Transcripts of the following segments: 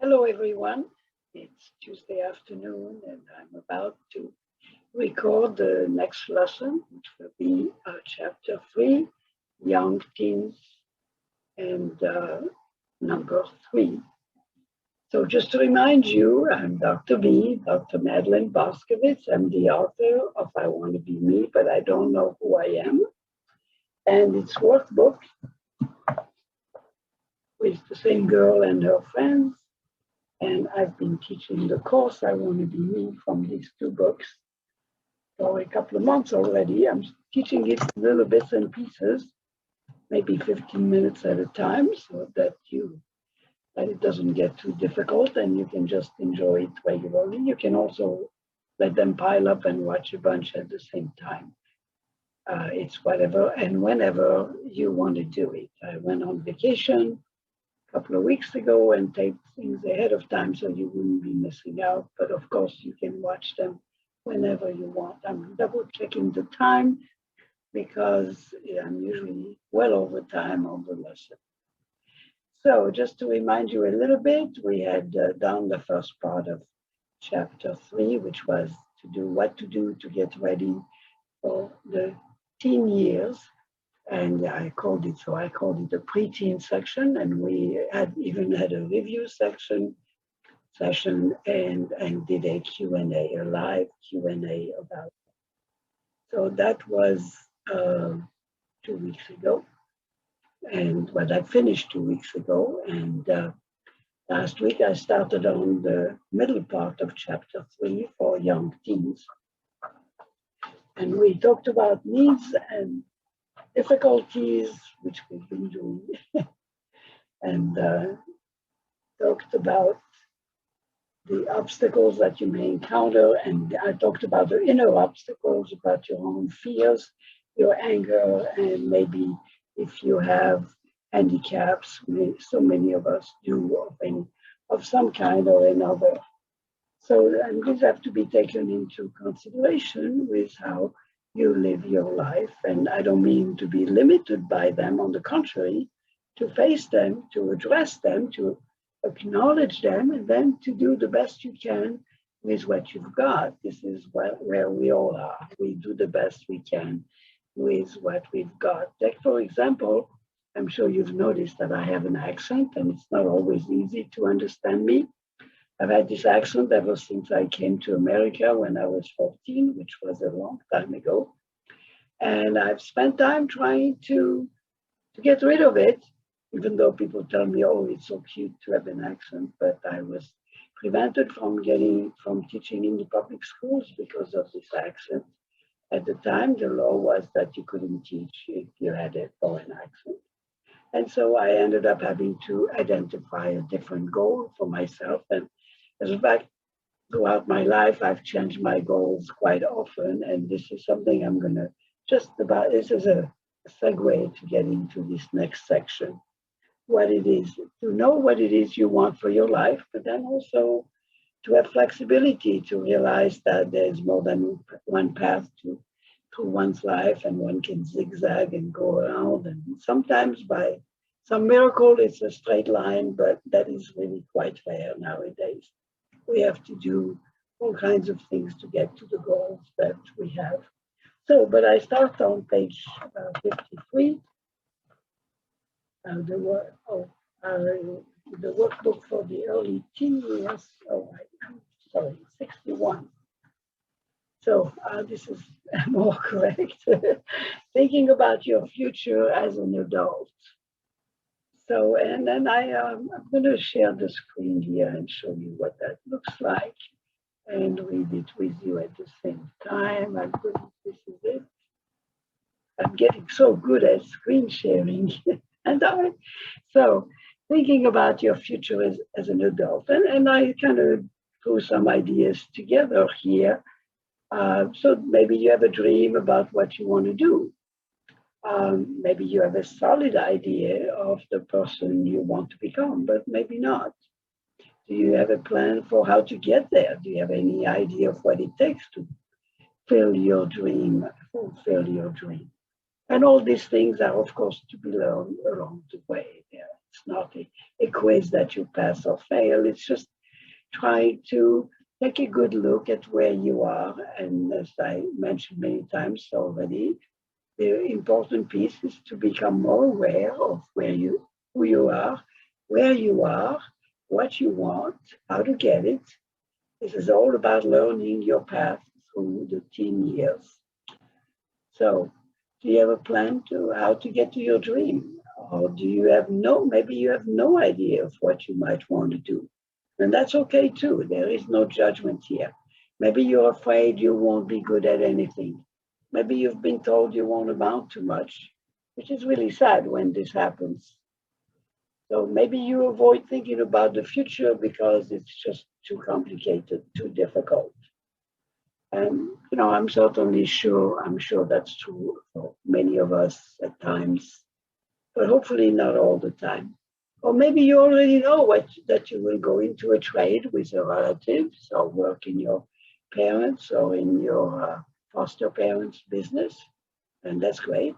Hello, everyone. It's Tuesday afternoon, and I'm about to record the next lesson, which will be chapter 3, Young Teens, and number 3. So, just to remind you, I'm Dr. B, Dr. Madeline Boskowitz. I'm the author of I Want to Be Me, but I Don't Know Who I Am. And it's workbook with the same girl and her friends. And I've been teaching the course I Want to Be Me from these two books for a couple of months already. I'm teaching it in little bits and pieces, maybe 15 minutes at a time, so that it doesn't get too difficult and you can just enjoy it regularly. You can also let them pile up and watch a bunch at the same time. It's whatever and whenever you want to do it. I went on vacation couple of weeks ago and taped things ahead of time so you wouldn't be missing out. But of course, you can watch them whenever you want. I'm double checking the time because I'm usually well over time on the lesson. So just to remind you a little bit, we had done the first part of chapter 3, which was to do what to do to get ready for the teen years. And I called it the preteen section, and we even had a review session and did a Q&A, a live Q&A about it. So that was 2 weeks ago, and well, that finished 2 weeks ago, and last week I started on the middle part of chapter 3 for young teens, and we talked about needs and difficulties, which we've been doing, and talked about the obstacles that you may encounter. And I talked about the inner obstacles, about your own fears, your anger, and maybe if you have handicaps, so many of us do, of some kind or another. So and these have to be taken into consideration with how you live your life. And I don't mean to be limited by them. On the contrary, to face them, to address them, to acknowledge them, and then to do the best you can with what you've got. This is where we all are. We do the best we can with what we've got. Like, for example, I'm sure you've noticed that I have an accent, and it's not always easy to understand me. I've had this accent ever since I came to America when I was 14, which was a long time ago. And I've spent time trying to get rid of it, even though people tell me, oh, it's so cute to have an accent. But I was prevented from teaching in the public schools because of this accent. At the time, the law was that you couldn't teach if you had a foreign accent. And so I ended up having to identify a different goal for myself. And as a fact, throughout my life, I've changed my goals quite often. And this is something I'm going to this is a segue to get into this next section. What it is, to know what it is you want for your life, but then also to have flexibility, to realize that there's more than one path through one's life, and one can zigzag and go around. And sometimes by some miracle, it's a straight line, but that is really quite rare nowadays. We have to do all kinds of things to get to the goals that we have. So, but I start on page 53. The workbook for the early teen years. Oh, I'm sorry, 61. So this is more correct. Thinking about your future as an adult. So, and then I'm going to share the screen here and show you what that looks like and read it with you at the same time. This is it. I'm getting so good at screen sharing. So thinking about your future as an adult. And I kind of threw some ideas together here. So maybe you have a dream about what you want to do. Maybe you have a solid idea of the person you want to become, but maybe not. Do you have a plan for how to get there? Do you have any idea of what it takes to fulfill your dream? And all these things are, of course, to be learned along the way. It's not a quiz that you pass or fail. It's just trying to take a good look at where you are. And as I mentioned many times already, the important piece is to become more aware of who you are, where you are, what you want, how to get it. This is all about learning your path through the teen years. So, do you have a plan to how to get to your dream? Or do you have maybe you have no idea of what you might want to do. And that's okay too. There is no judgment here. Maybe you're afraid you won't be good at anything. Maybe you've been told you won't amount to much, which is really sad when this happens. So maybe you avoid thinking about the future because it's just too complicated, too difficult. And I'm sure that's true for many of us at times, but hopefully not all the time. Or maybe you already know that you will go into a trade with your relatives or work in your parents or in your foster parents' business, and that's great.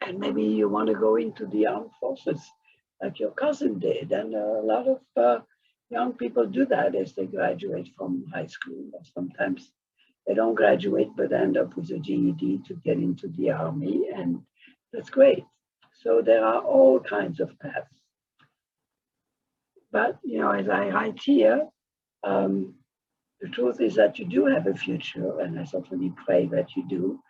And maybe you want to go into the armed forces like your cousin did. And a lot of young people do that as they graduate from high school. Or sometimes they don't graduate but end up with a GED to get into the army, and that's great. So there are all kinds of paths. But, as I write here, the truth is that you do have a future, and I certainly pray that you do.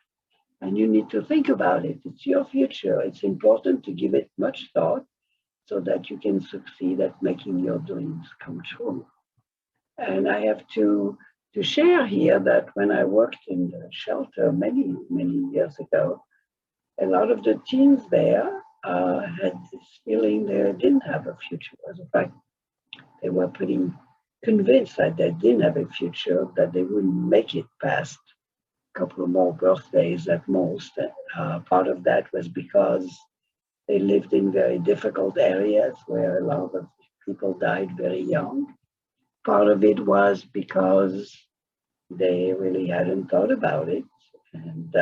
And you need to think about it. It's your future. It's important to give it much thought so that you can succeed at making your dreams come true. And I have to share here that when I worked in the shelter many, many years ago, a lot of the teens there had this feeling they didn't have a future. As a fact, they were pretty convinced that they didn't have a future, that they wouldn't make it past a couple of more birthdays at most. Part of that was because they lived in very difficult areas where a lot of people died very young. Part of it was because they really hadn't thought about it. And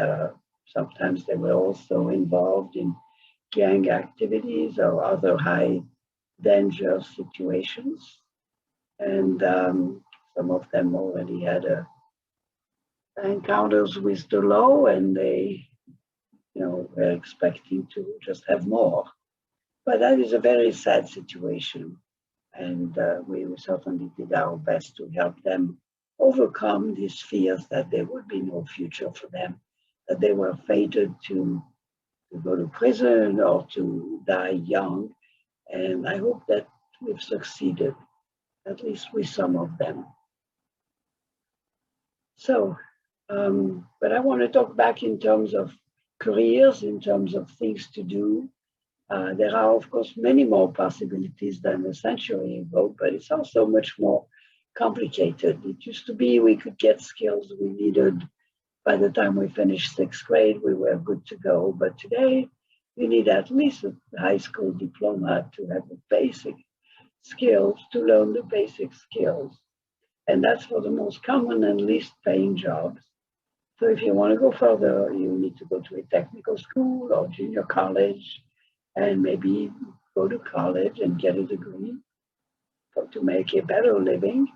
sometimes they were also involved in gang activities or other high danger situations. And some of them already had encounters with the law, and they, were expecting to just have more. But that is a very sad situation. And we certainly did our best to help them overcome these fears that there would be no future for them, that they were fated to go to prison or to die young. And I hope that we've succeeded, at least with some of them. So, but I want to talk back in terms of careers, in terms of things to do. There are, of course, many more possibilities than a century ago, but it's also much more complicated. It used to be we could get skills we needed. By the time we finished sixth grade, we were good to go. But today, you need at least a high school diploma to have the basic skills, to learn the basic skills. And that's for the most common and least paying jobs. So if you want to go further, you need to go to a technical school or junior college, and maybe go to college and get a degree to make a better living.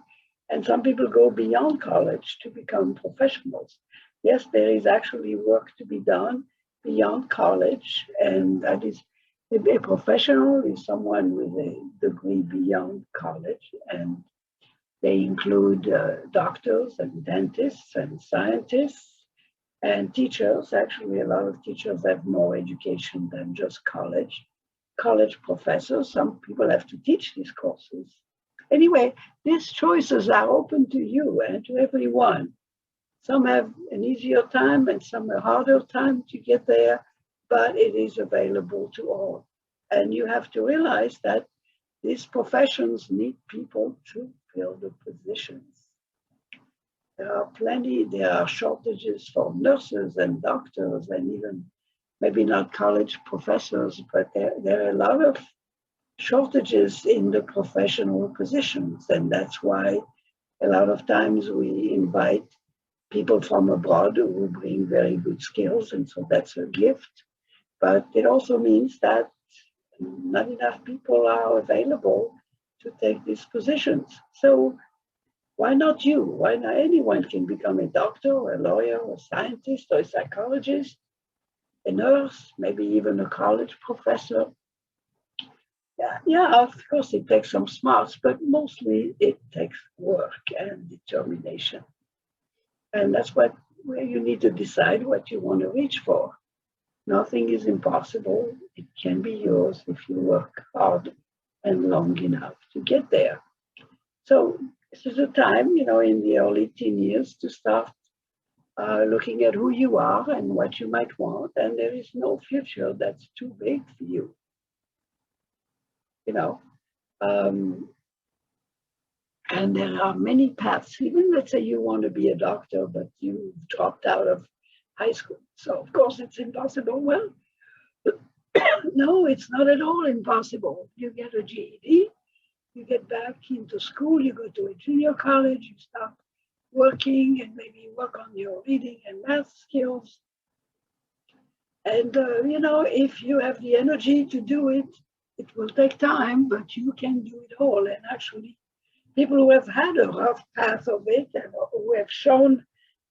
And some people go beyond college to become professionals. Yes, there is actually work to be done beyond college, and that is a professional is someone with a degree beyond college, and they include doctors and dentists and scientists and teachers. Actually, a lot of teachers have more education than just college. College professors, some people have to teach these courses. Anyway, these choices are open to you and to everyone. Some have an easier time and some a harder time to get there, but it is available to all. And you have to realize that these professions need people to fill the positions. There are shortages for nurses and doctors and even maybe not college professors, but there are a lot of shortages in the professional positions. And that's why a lot of times we invite people from abroad who bring very good skills. And so that's a gift. But it also means that Not enough people are available to take these positions. So why not you? Why not anyone can become a doctor or a lawyer or a scientist or a psychologist, a nurse, maybe even a college professor. Yeah, yeah, of course it takes some smarts, but mostly it takes work and determination. And that's what where you need to decide what you want to reach for. Nothing is impossible. It can be yours if you work hard and long enough to get there. So this is a time, in the early teen years to start looking at who you are and what you might want. And there is no future that's too big for you, you know. Um, and there are many paths. Even let's say you want to be a doctor, but you dropped out of high school. So of course it's impossible. Well, no, it's not at all impossible. You get a GED, you get back into school, you go to a junior college, you start working and maybe work on your reading and math skills. And, if you have the energy to do it, it will take time, but you can do it all. And actually, people who have had a rough path of it and who have shown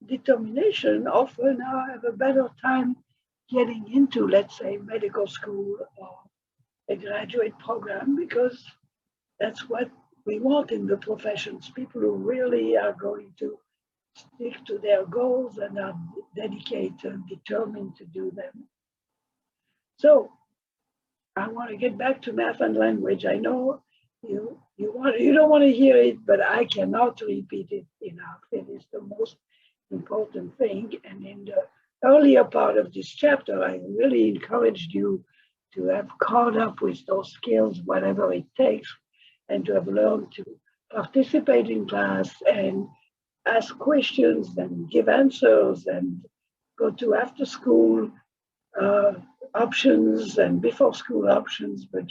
determination often have a better time getting into, let's say, medical school or a graduate program, because that's what we want in the professions. People who really are going to stick to their goals and are dedicated and determined to do them. So I want to get back to math and language. I know you don't want to hear it, but I cannot repeat it enough. It is the most important thing. And in the earlier part of this chapter, I really encouraged you to have caught up with those skills, whatever it takes, and to have learned to participate in class and ask questions and give answers and go to after school uh, options and before school options, but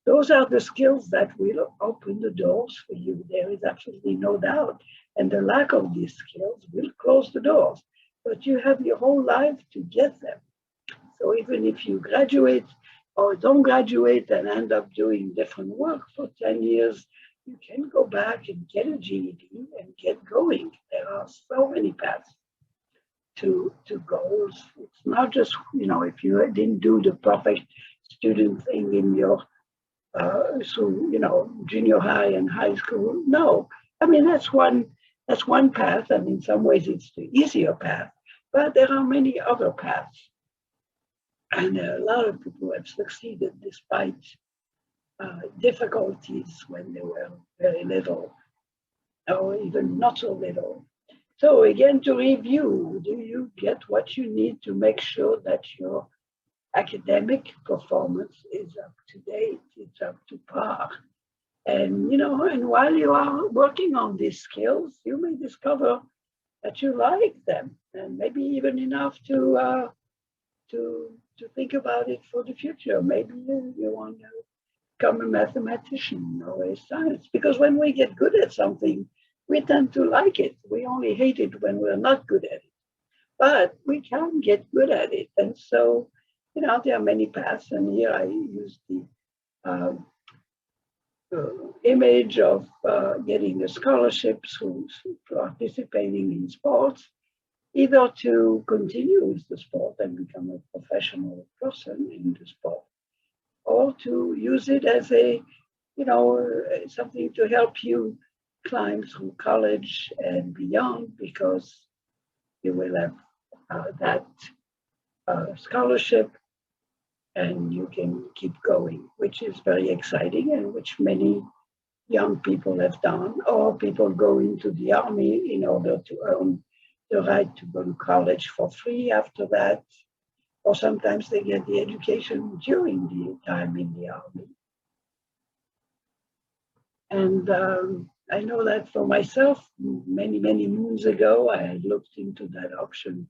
those are the skills that will open the doors for you. There is absolutely no doubt. And the lack of these skills will close the doors, but you have your whole life to get them. So even if you graduate or don't graduate and end up doing different work for 10 years, you can go back and get a GED and get going. There are so many paths to goals. It's not just, if you didn't do the perfect student thing in your, junior high and high school. No, I mean, that's one path. And in some ways it's the easier path, but there are many other paths. And a lot of people have succeeded despite difficulties when they were very little or even not so little. So again, to review, do you get what you need to make sure that your academic performance is up to date, it's up to par? And, and while you are working on these skills, you may discover that you like them and maybe even enough to think about it for the future. Maybe you want to become a mathematician or a science, because when we get good at something, we tend to like it. We only hate it when we're not good at it, but we can get good at it. And so, there are many paths, and here I use the image of getting a scholarship through participating in sports, either to continue with the sport and become a professional person in the sport, or to use it as something to help you climb through college and beyond, because you will have that scholarship and you can keep going, which is very exciting and which many young people have done, or people go into the army in order to earn the right to go to college for free after that, or sometimes they get the education during the time in the army. And I know that for myself, many, many moons ago, I had looked into that option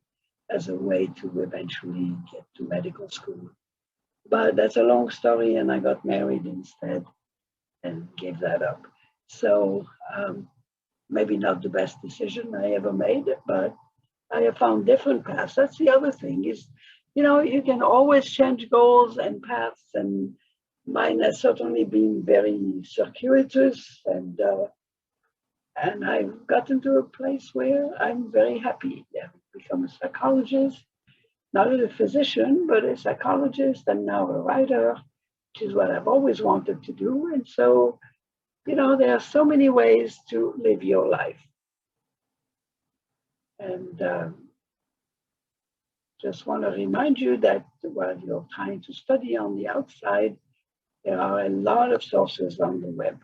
as a way to eventually get to medical school. But that's a long story, and I got married instead and gave that up. So maybe not the best decision I ever made, but I have found different paths. That's the other thing, is you know, you can always change goals and paths, and mine has certainly been very circuitous, and I've gotten to a place where I'm very happy. I've become a psychologist, not a physician, but a psychologist, and now a writer, which is what I've always wanted to do. And so, you know, there are so many ways to live your life. And just want to remind you that while you're trying to study on the outside, there are a lot of sources on the web.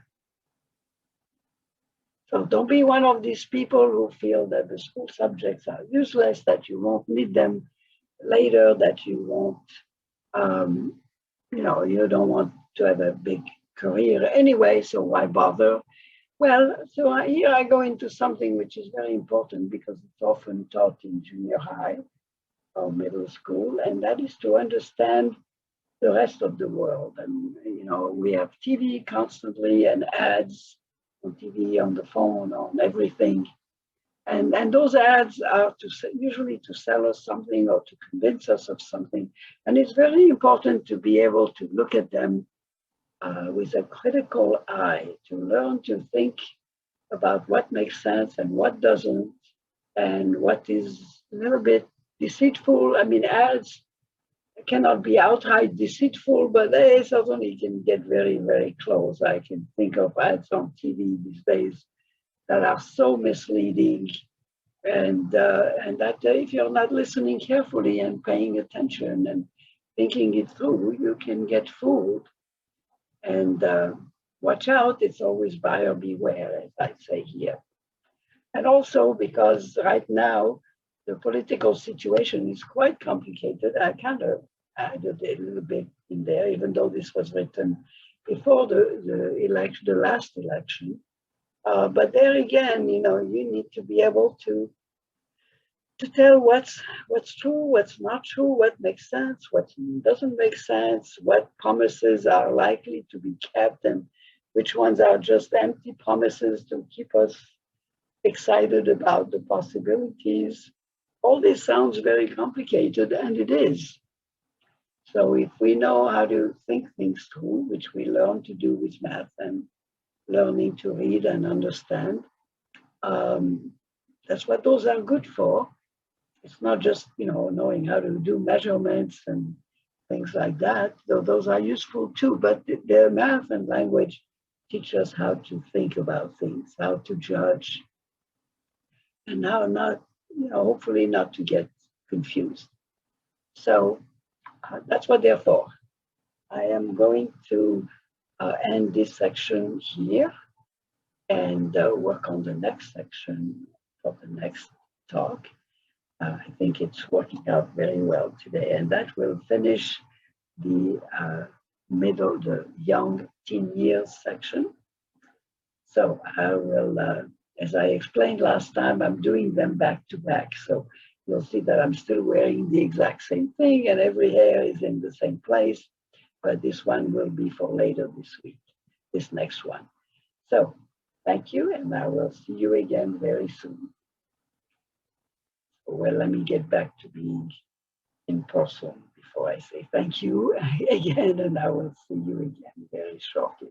So don't be one of these people who feel that the school subjects are useless, that you won't need them later, that you won't, you know, you don't want to have a big career anyway, so why bother? Well, so here I go into something which is very important because it's often taught in junior high or middle school, and that is to understand the rest of the world. And, you know, we have TV constantly and ads on TV, on the phone, on everything. And those ads are usually to sell us something or to convince us of something. And it's very important to be able to look at them with a critical eye, to learn to think about what makes sense and what doesn't, and what is a little bit deceitful. I mean, ads cannot be outright deceitful, but they certainly can get very, very close. I can think of ads on TV these days that are so misleading, and that if you're not listening carefully and paying attention and thinking it through, you can get fooled. And watch out, it's always buyer beware, as I say here. And also because right now, the political situation is quite complicated. I kind of added a little bit in there, even though this was written before the election, the last election. But there again, you know, you need to be able to tell what's true, what's not true, what makes sense, what doesn't make sense, what promises are likely to be kept, and which ones are just empty promises to keep us excited about the possibilities. All this sounds very complicated, and it is. So if we know how to think things through, which we learn to do with math and learning to read and understand, that's what those are good for. It's not just, you know, knowing how to do measurements and things like that, though those are useful too, but the math and language teach us how to think about things, how to judge, and how not, you know, hopefully not to get confused. So that's what they're for. I am going to end this section here and work on the next section for the next talk. I think it's working out very well today, and that will finish the the young teen years section. So I will, as I explained last time, I'm doing them back to back. So you'll see that I'm still wearing the exact same thing and every hair is in the same place, but this one will be for later this week, this next one. So thank you, and I will see you again very soon. Well, let me get back to being in person before I say thank you again, and I will see you again very shortly.